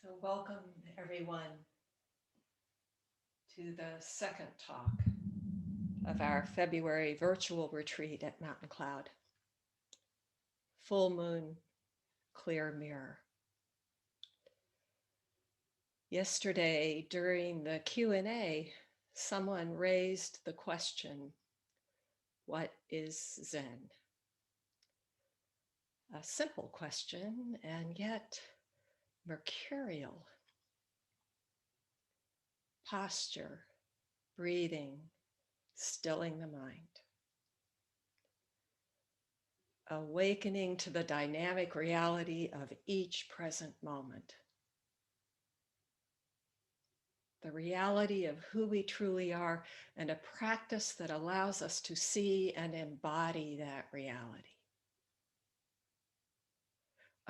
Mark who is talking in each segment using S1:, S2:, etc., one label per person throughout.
S1: So welcome everyone to the second talk of our February virtual retreat at Mountain Cloud. Full moon, clear mirror. Yesterday during the Q&A, someone raised the question, what is Zen? A simple question and yet mercurial. Posture, breathing, stilling the mind. Awakening to the dynamic reality of each present moment. The reality of who we truly are, and a practice that allows us to see and embody that reality.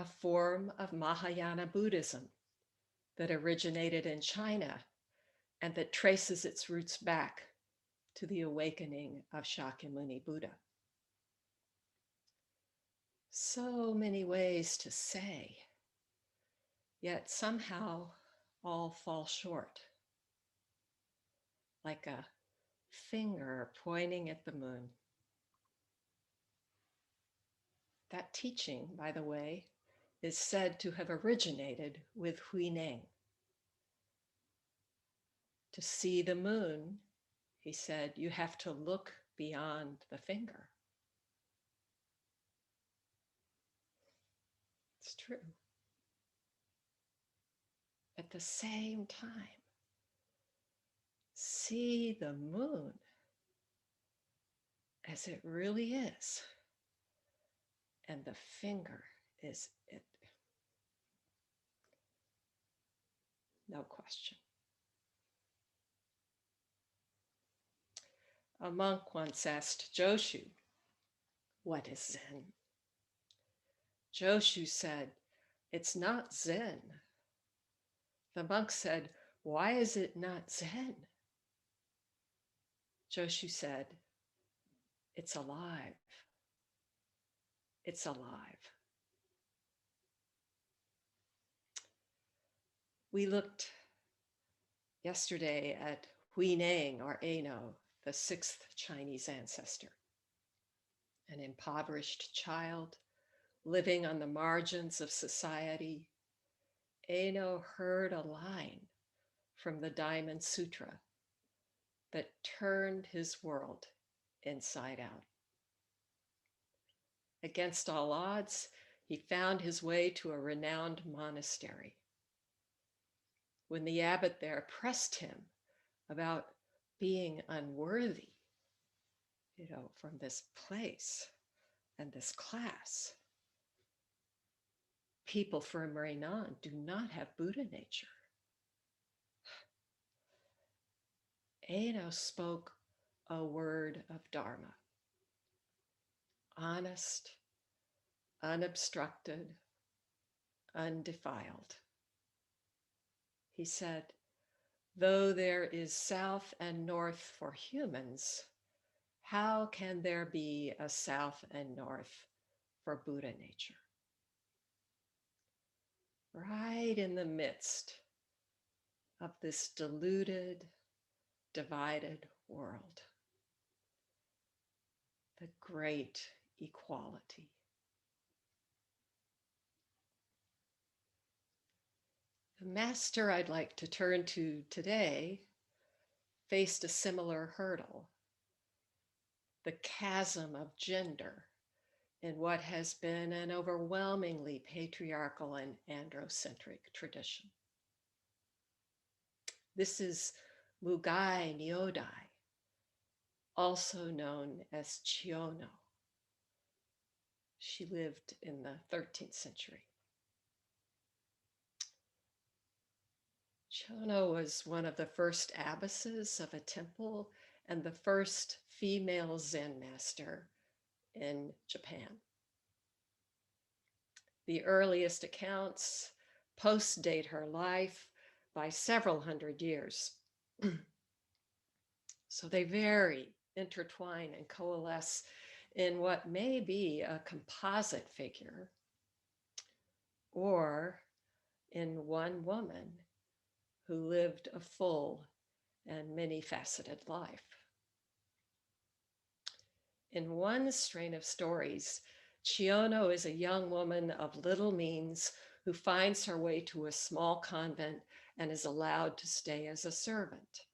S1: A form of Mahayana Buddhism that originated in China and that traces its roots back to the awakening of Shakyamuni Buddha. So many ways to say, yet somehow all fall short. Like a finger pointing at the moon. That teaching, by the way, is said to have originated with Huineng. To see the moon, he said, you have to look beyond the finger. It's true. At the same time, see the moon as it really is, and the finger is it. No question. A monk once asked Joshu, what is Zen? Joshu said, it's not Zen. The monk said, why is it not Zen? Joshu said, it's alive. It's alive. We looked yesterday at Huineng, or Ano, the sixth Chinese ancestor, an impoverished child living on the margins of society. Ano heard a line from the Diamond Sutra that turned his world inside out. Against all odds, he found his way to a renowned monastery. When the abbot there pressed him about being unworthy, from this place and this class, people from Renan do not have Buddha nature. Ano spoke a word of Dharma, honest, unobstructed, undefiled. He said, though there is south and north for humans, how can there be a south and north for Buddha nature? Right in the midst of this deluded, divided world, the great equality. The master I'd like to turn to today faced a similar hurdle, the chasm of gender in what has been an overwhelmingly patriarchal and androcentric tradition. This is Mugai Nyodai, also known as Chiyono. She lived in the 13th century. Chiyono was one of the first abbesses of a temple and the first female Zen master in Japan. The earliest accounts post-date her life by several hundred years. So they vary, intertwine, and coalesce in what may be a composite figure or in one woman who lived a full and many-faceted life. In one strain of stories, Chiyono is a young woman of little means who finds her way to a small convent and is allowed to stay as a servant.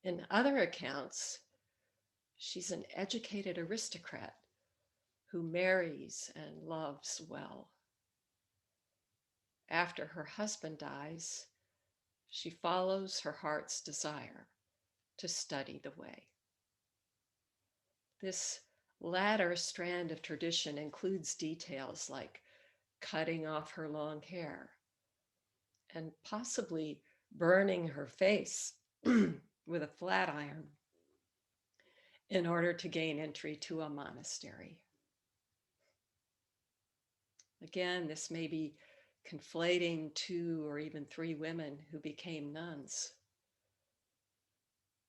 S1: In other accounts, she's an educated aristocrat who marries and loves well. After her husband dies, she follows her heart's desire to study the way. This latter strand of tradition includes details like cutting off her long hair and possibly burning her face with a flat iron in order to gain entry to a monastery. Again, this may be conflating 2 or even 3 women who became nuns.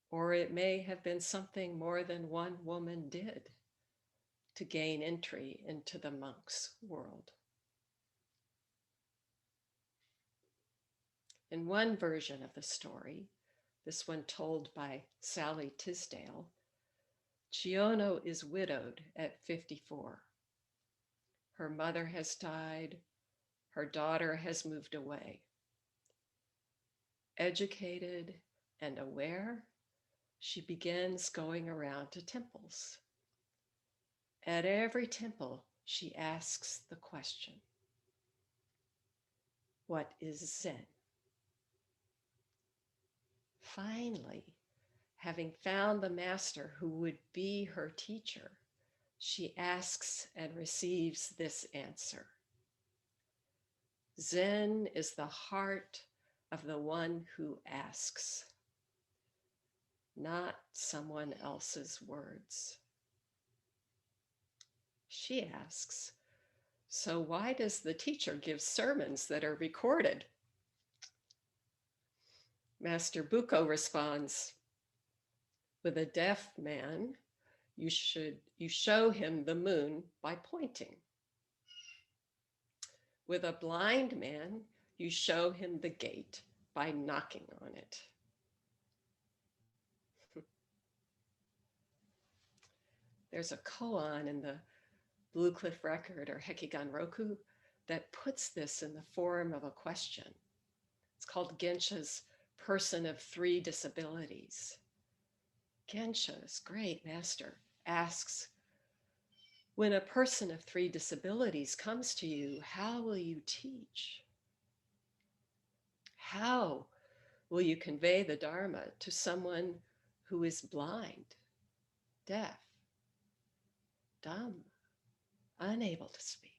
S1: Or it may have been something more than one woman did to gain entry into the monk's world. In one version of the story, this one told by Sally Tisdale, Chiyono is widowed at 54. Her mother has died. Her daughter has moved away. Educated and aware, she begins going around to temples. At every temple, she asks the question, what is Zen? Finally, having found the master who would be her teacher, she asks and receives this answer. Zen is the heart of the one who asks, not someone else's words. She asks, so why does the teacher give sermons that are recorded? Master Buko responds, with a deaf man, you show him the moon by pointing. With a blind man, you show him the gate by knocking on it. There's a koan in the Blue Cliff Record or Hekigan Roku that puts this in the form of a question. It's called Gensha's Person of 3 Disabilities. Gensha's great master asks, when a person of 3 disabilities comes to you, how will you teach? How will you convey the Dharma to someone who is blind, deaf, dumb, unable to speak?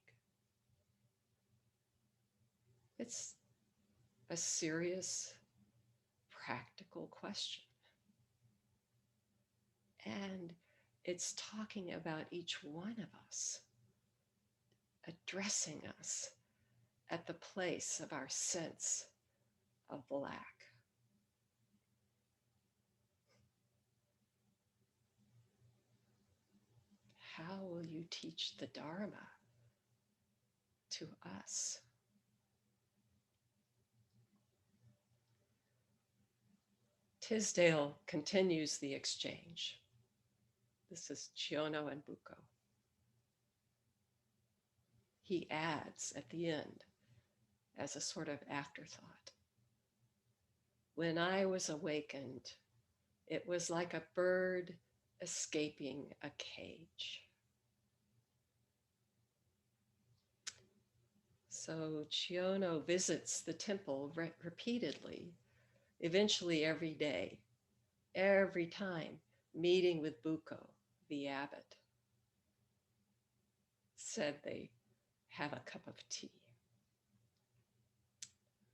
S1: It's a serious, practical question. And it's talking about each one of us, addressing us at the place of our sense of lack. How will you teach the Dharma to us? Tisdale continues the exchange. This is Chiyono and Buko. He adds at the end, as a sort of afterthought, when I was awakened, it was like a bird escaping a cage. So Chiyono visits the temple repeatedly, eventually every day, every time meeting with Buko, the abbot. Said they have a cup of tea.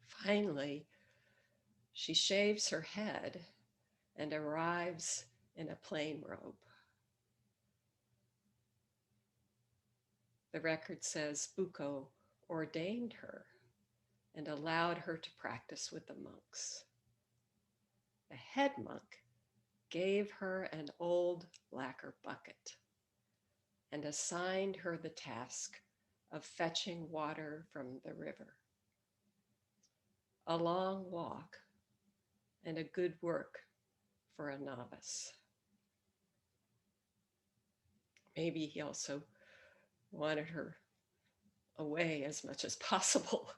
S1: Finally, she shaves her head and arrives in a plain robe. The record says Buko ordained her and allowed her to practice with the monks. The head monk gave her an old lacquer bucket and assigned her the task of fetching water from the river. a long walk, and a good work for a novice. Maybe he also wanted her away as much as possible.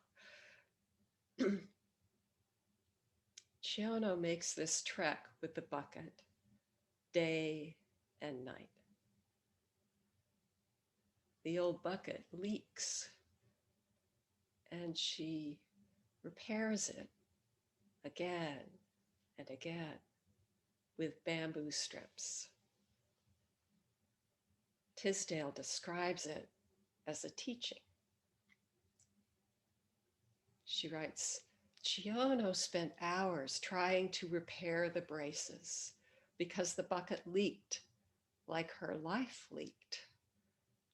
S1: Chiyono makes this trek with the bucket day and night. The old bucket leaks, and she repairs it again and again with bamboo strips. Tisdale describes it as a teaching. She writes, Chiyono spent hours trying to repair the braces because the bucket leaked like her life leaked,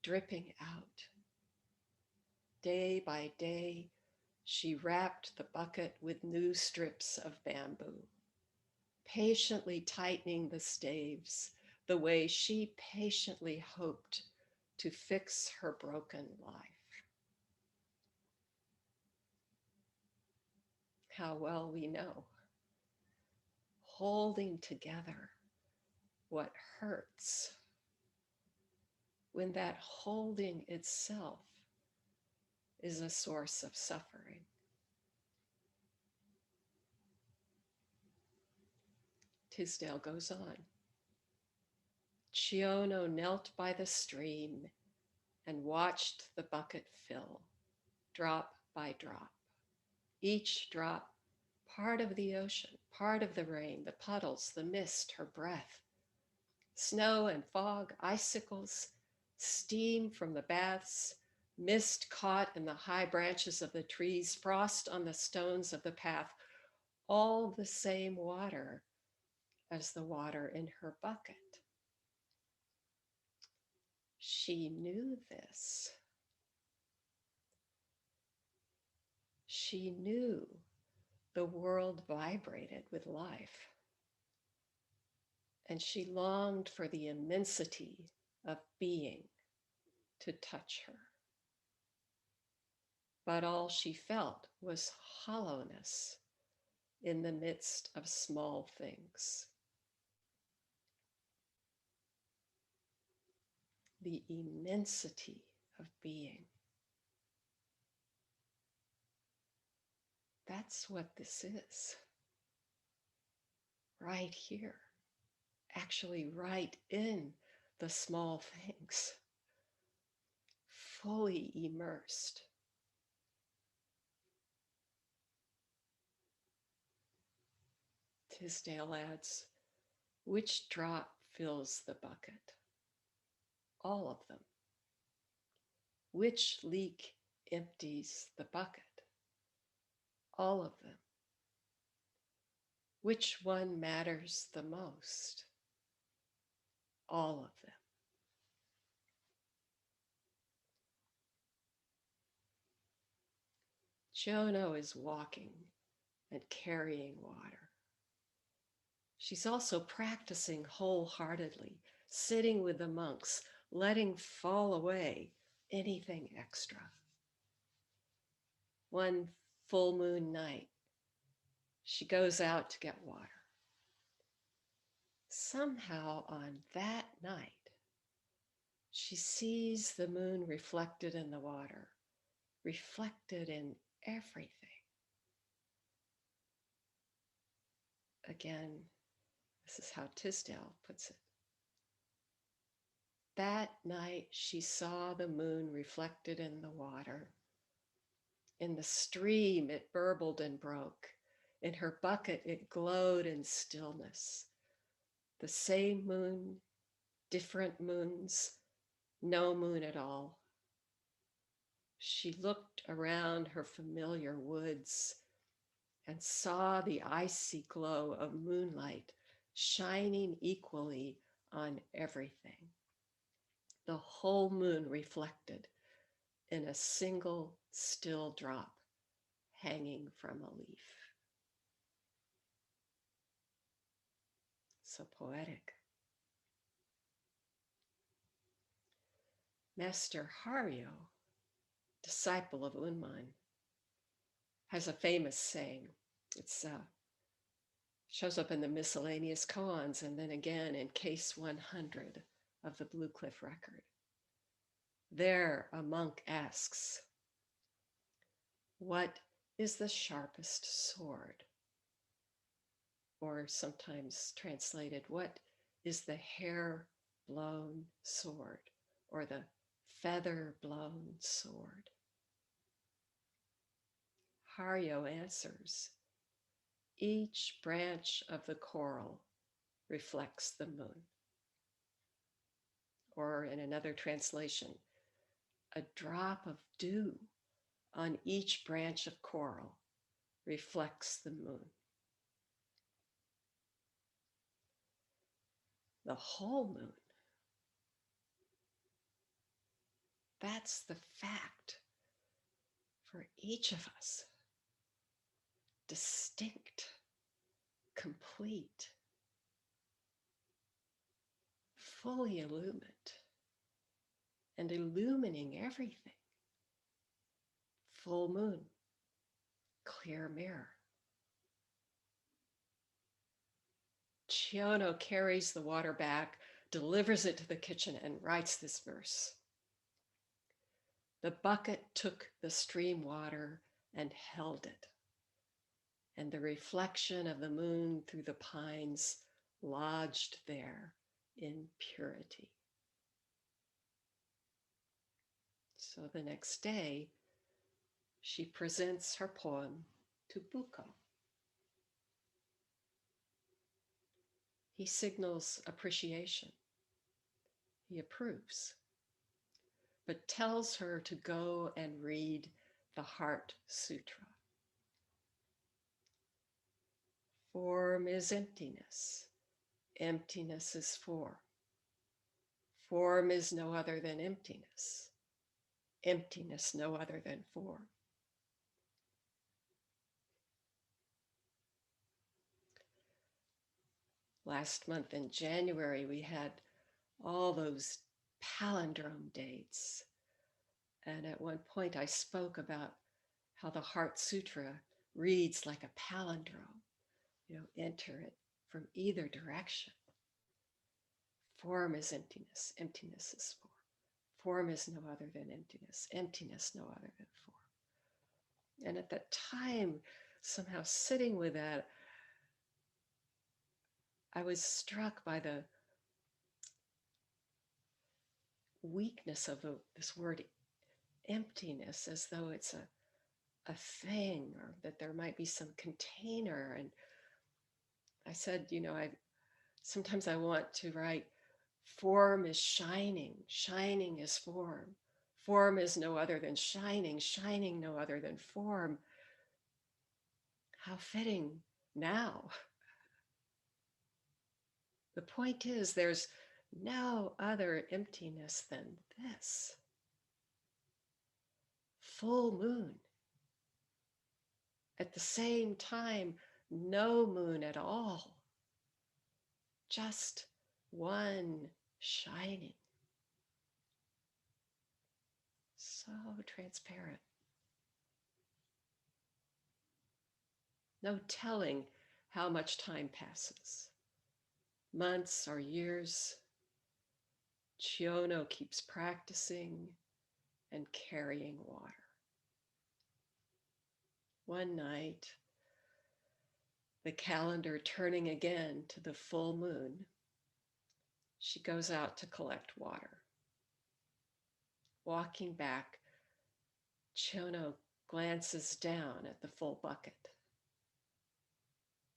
S1: dripping out. Day by day, she wrapped the bucket with new strips of bamboo, patiently tightening the staves the way she patiently hoped to fix her broken life. How well we know, holding together what hurts, when that holding itself is a source of suffering. Tisdale goes on. Chiyono knelt by the stream and watched the bucket fill, drop by drop. Each drop, part of the ocean, part of the rain, the puddles, the mist, her breath. Snow and fog, icicles, steam from the baths, mist caught in the high branches of the trees, frost on the stones of the path, all the same water as the water in her bucket. She knew this. She knew the world vibrated with life, and she longed for the immensity of being to touch her. But all she felt was hollowness in the midst of small things. The immensity of being. That's what this is. Right here. Actually, right in the small things. Fully immersed. Tisdale adds, which drop fills the bucket? All of them. Which leak empties the bucket? All of them. Which one matters the most? All of them. Chiyono is walking and carrying water. She's also practicing wholeheartedly, sitting with the monks, letting fall away anything extra. One full moon night, she goes out to get water. Somehow on that night, she sees the moon reflected in the water, reflected in everything. Again, this is how Tisdale puts it. That night, she saw the moon reflected in the water. In the stream, it burbled and broke. In her bucket, it glowed in stillness. The same moon, different moons, no moon at all. She looked around her familiar woods and saw the icy glow of moonlight shining equally on everything. The whole moon reflected in a single still drop hanging from a leaf. So poetic. Master Hario, disciple of Unman, has a famous saying. It's shows up in the miscellaneous koans and then again in case 100 of the Blue Cliff Record. There, a monk asks, "What is the sharpest sword?" Or sometimes translated, "What is the hair-blown sword?" or the feather-blown sword? Haryo answers, "Each branch of the coral reflects the moon." Or in another translation, "A drop of dew on each branch of coral reflects the moon." The whole moon, that's the fact for each of us. Distinct, complete, fully illumined, and illumining everything. Full moon, clear mirror. Chiyono carries the water back, delivers it to the kitchen, and writes this verse. "The bucket took the stream water and held it, and the reflection of the moon through the pines lodged there in purity." So the next day, she presents her poem to Buko. He signals appreciation. He approves, but tells her to go and read the Heart Sutra. Form is emptiness. Emptiness is form. Form is no other than emptiness. Emptiness no other than form. Last month in January, we had all those palindrome dates. And at one point I spoke about how the Heart Sutra reads like a palindrome. Enter it from either direction. Form is emptiness. Emptiness is form. Form is no other than emptiness. Emptiness no other than form. And at that time, somehow sitting with that, I was struck by the weakness of this word emptiness, as though it's a thing, or that there might be some container. And I said, sometimes I want to write, form is shining, shining is form. Form is no other than shining, shining no other than form. How fitting now. The point is, there's no other emptiness than this. Full moon. At the same time, no moon at all. Just one shining. So transparent. No telling how much time passes. Months or years. Chiyono keeps practicing and carrying water. One night, the calendar turning again to the full moon, she goes out to collect water. Walking back, Chiyono glances down at the full bucket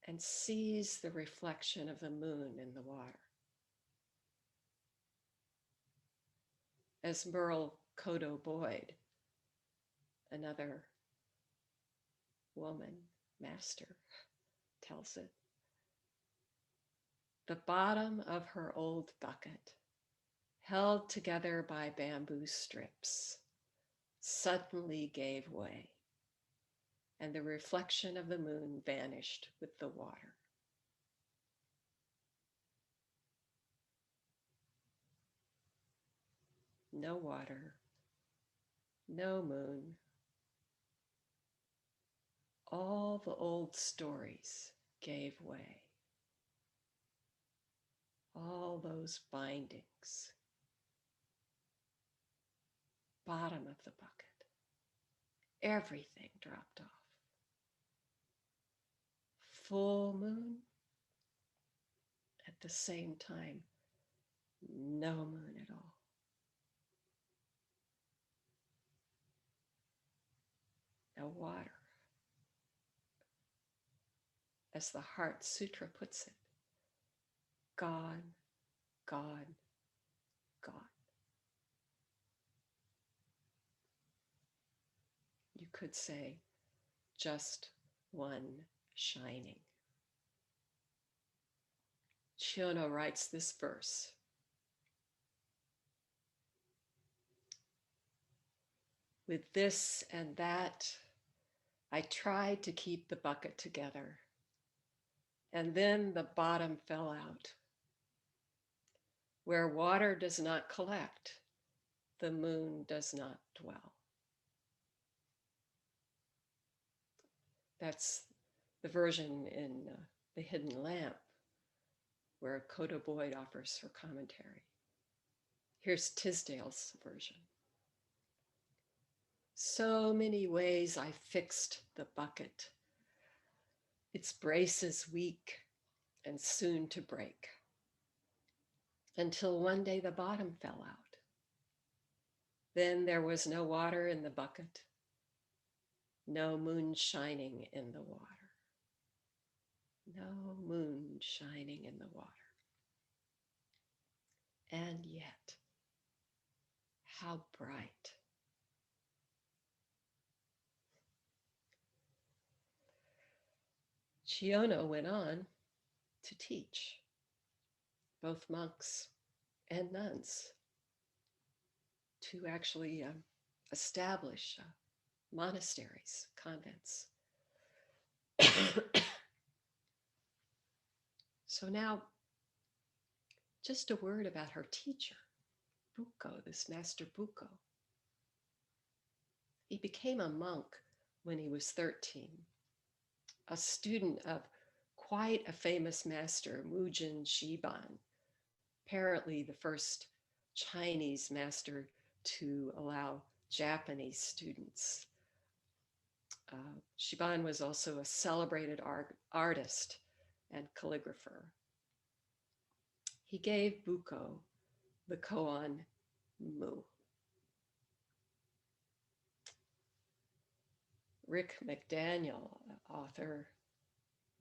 S1: and sees the reflection of the moon in the water. As Merle Kodo Boyd, another woman master, tells it, the bottom of her old bucket, held together by bamboo strips, suddenly gave way, and the reflection of the moon vanished with the water. No water, no moon, all the old stories gave way. All those bindings, bottom of the bucket, everything dropped off. Full moon, at the same time, no moon at all. Now water, as the Heart Sutra puts it, gone, gone, gone. You could say just one shining. Chiyono writes this verse. With this and that, I tried to keep the bucket together, and then the bottom fell out. Where water does not collect, the moon does not dwell. That's the version in The Hidden Lamp, where Coda Boyd offers her commentary. Here's Tisdale's version. So many ways I fixed the bucket. Its braces weak and soon to break, until one day the bottom fell out. Then there was no water in the bucket, no moon shining in the water. No moon shining in the water. And yet, how bright. Chiyono went on to teach both monks and nuns, to actually establish monasteries, convents. So now, just a word about her teacher, Buko, this Master Buko. He became a monk when he was 13, a student of quite a famous master, Mujin Shiban, apparently the first Chinese master to allow Japanese students. Shiban was also a celebrated artist and calligrapher. He gave Buko the koan Mu. Rick McDaniel, author,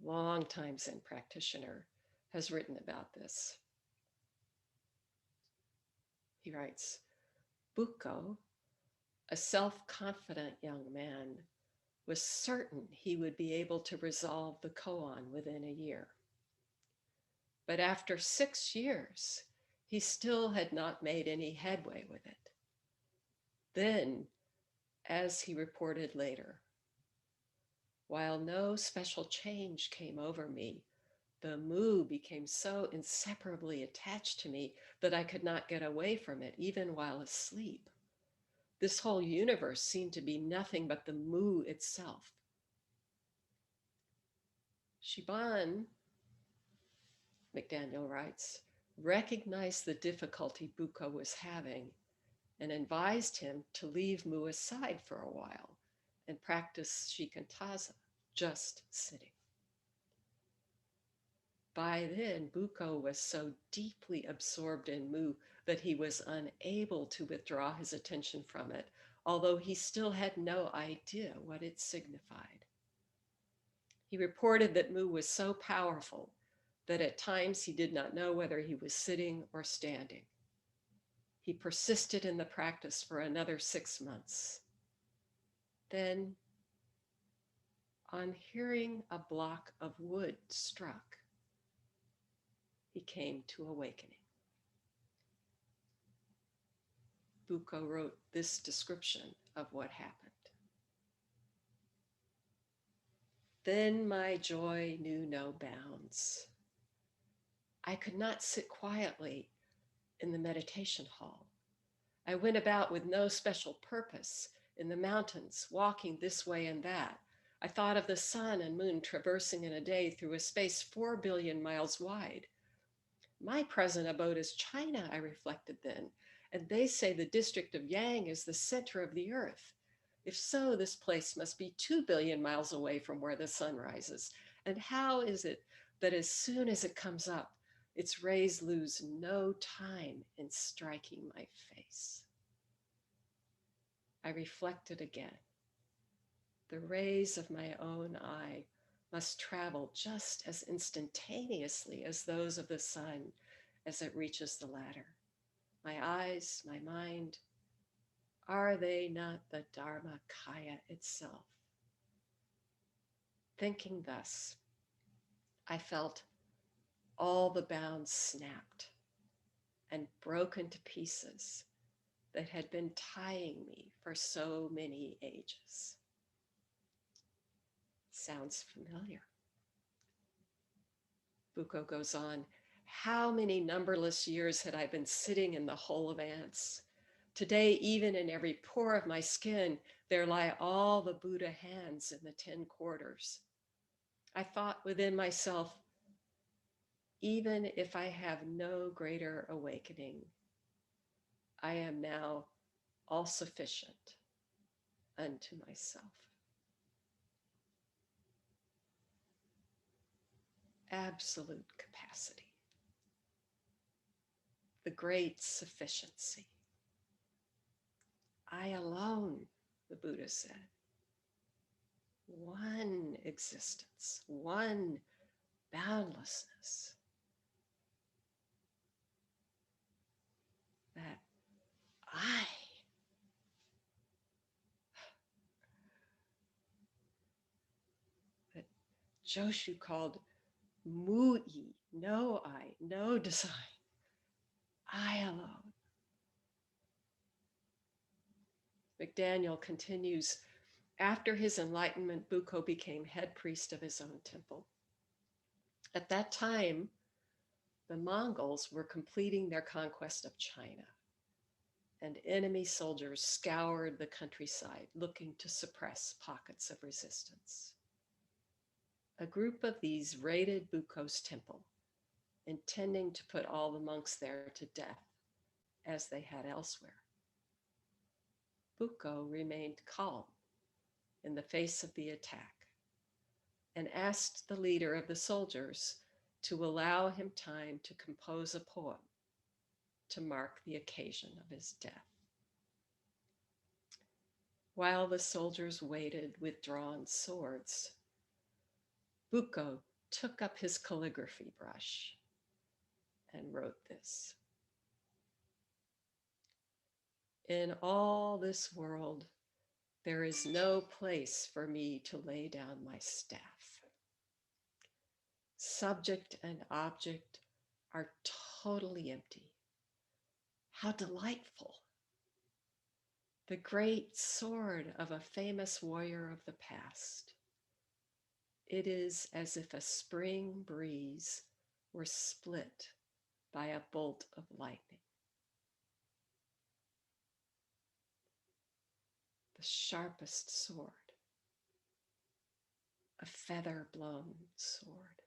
S1: longtime Zen practitioner, has written about this. He writes, Buko, a self-confident young man, was certain he would be able to resolve the koan within a year. But after 6 years, he still had not made any headway with it. Then, as he reported later, while no special change came over me, the Mu became so inseparably attached to me that I could not get away from it, even while asleep. This whole universe seemed to be nothing but the Mu itself. Shiban, McDaniel writes, recognized the difficulty Buko was having and advised him to leave Mu aside for a while and practice shikantaza, just sitting. By then, Buko was so deeply absorbed in Mu that he was unable to withdraw his attention from it, although he still had no idea what it signified. He reported that Mu was so powerful that at times he did not know whether he was sitting or standing. He persisted in the practice for another 6 months. Then, on hearing a block of wood struck, he came to awakening. Buko wrote this description of what happened. Then my joy knew no bounds. I could not sit quietly in the meditation hall. I went about with no special purpose in the mountains, walking this way and that. I thought of the sun and moon traversing in a day through a space 4 billion miles wide. My present abode is China, I reflected then, and they say the district of Yang is the center of the earth. If so, this place must be 2 billion miles away from where the sun rises. And how is it that as soon as it comes up, its rays lose no time in striking my face? I reflected again. The rays of my own eye must travel just as instantaneously as those of the sun as it reaches the latter. My eyes, my mind, are they not the Dharmakaya itself? Thinking thus, I felt all the bounds snapped and broken to pieces that had been tying me for so many ages. Sounds familiar. Buko goes on, how many numberless years had I been sitting in the hole of ants? Today, even in every pore of my skin, there lie all the Buddha hands in the 10 quarters. I thought within myself, even if I have no greater awakening, I am now all sufficient unto myself. Absolute capacity. The great sufficiency. I alone, the Buddha said. One existence, one boundlessness. That I, that Joshu called Mui, no I, no design. I alone. McDaniel continues, after his enlightenment, Buko became head priest of his own temple. At that time, the Mongols were completing their conquest of China, and enemy soldiers scoured the countryside looking to suppress pockets of resistance. A group of these raided Buko's temple, intending to put all the monks there to death, as they had elsewhere. Buko remained calm in the face of the attack and asked the leader of the soldiers to allow him time to compose a poem to mark the occasion of his death. While the soldiers waited with drawn swords, Buko took up his calligraphy brush and wrote this. In all this world, there is no place for me to lay down my staff. Subject and object are totally empty. How delightful! The great sword of a famous warrior of the past. It is as if a spring breeze were split by a bolt of lightning. The sharpest sword, a feather-blown sword.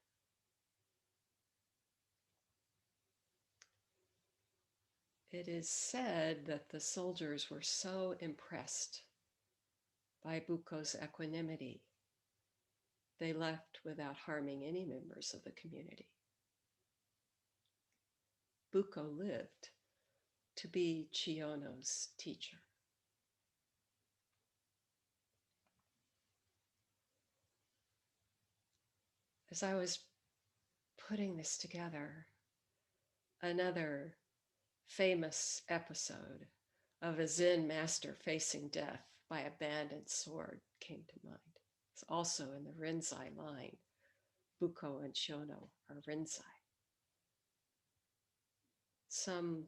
S1: It is said that the soldiers were so impressed by Buko's equanimity, they left without harming any members of the community. Buko lived to be Chiyono's teacher. As I was putting this together, another famous episode of a Zen master facing death by a banded sword came to mind. It's also in the Rinzai line. Buko and Chiyono are Rinzai. Some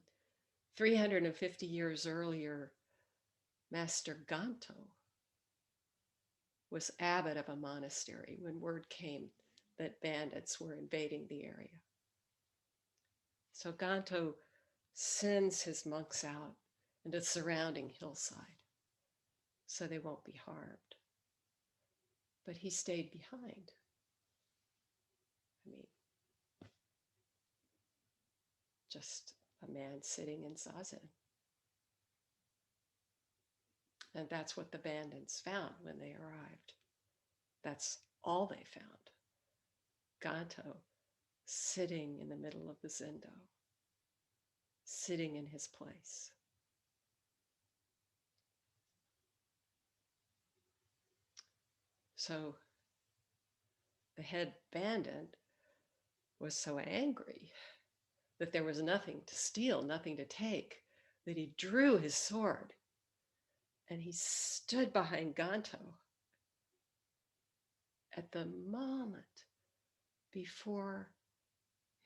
S1: 350 years earlier, Master Ganto was abbot of a monastery when word came that bandits were invading the area. So Ganto sends his monks out into the surrounding hillside so they won't be harmed. but he stayed behind. I mean, just a man sitting in zazen. And that's what the bandits found when they arrived. That's all they found. Ganto sitting in the middle of the zendo, sitting in his place. So the head bandit was so angry that there was nothing to steal, nothing to take, that he drew his sword and he stood behind Ganto at the moment before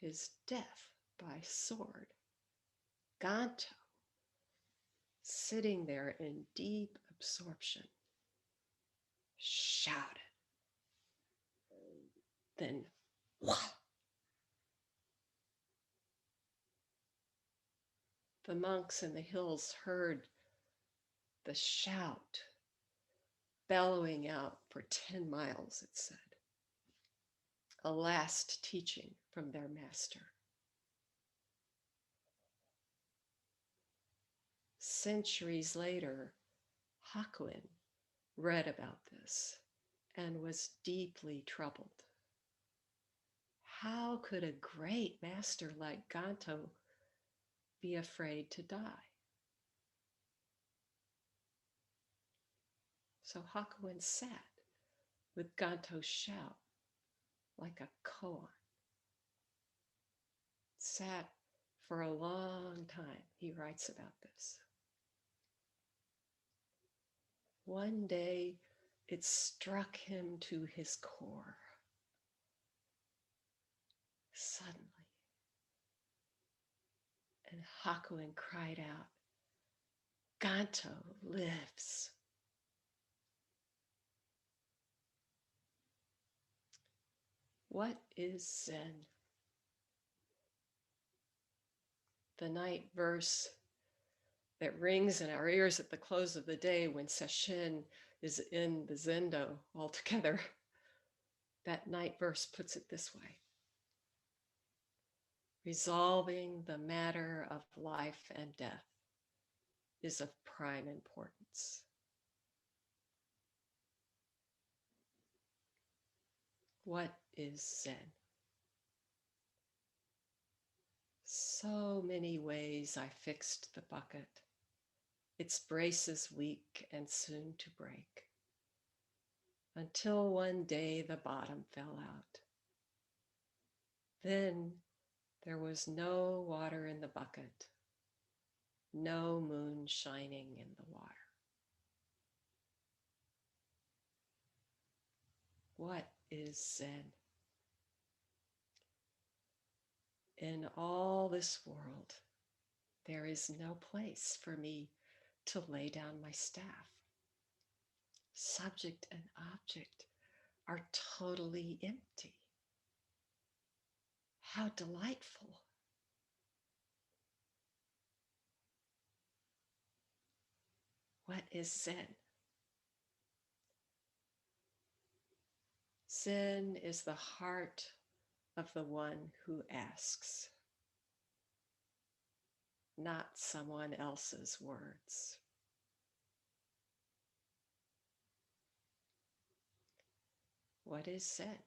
S1: his death by sword. Ganto, sitting there in deep absorption, shouted. Then, wah! The monks in the hills heard the shout bellowing out for 10 miles, it said. A last teaching from their master. Centuries later, Hakuin read about this and was deeply troubled. How could a great master like Ganto be afraid to die? So Hakuin sat with Ganto's shout like a koan. Sat for a long time. He writes about this. One day, it struck him to his core. Suddenly. And Hakuin cried out, Ganto lives. What is Zen? The night verse that rings in our ears at the close of the day when Sesshin is in the Zendo altogether. That night verse puts it this way. Resolving the matter of life and death is of prime importance. What is Zen? So many ways I fixed the bucket, its braces weak and soon to break, until one day the bottom fell out. Then there was no water in the bucket, no moon shining in the water. What is Zen? In all this world, there is no place for me to lay down my staff. Subject and object are totally empty. How delightful. What is Zen? Zen is the heart of the one who asks, not someone else's words. What is Zen?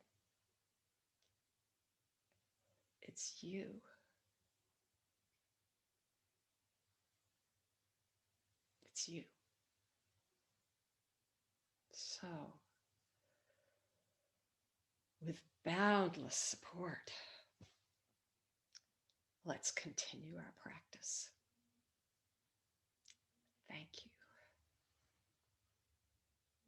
S1: It's you. It's you. So, with boundless support, let's continue our practice. Thank you.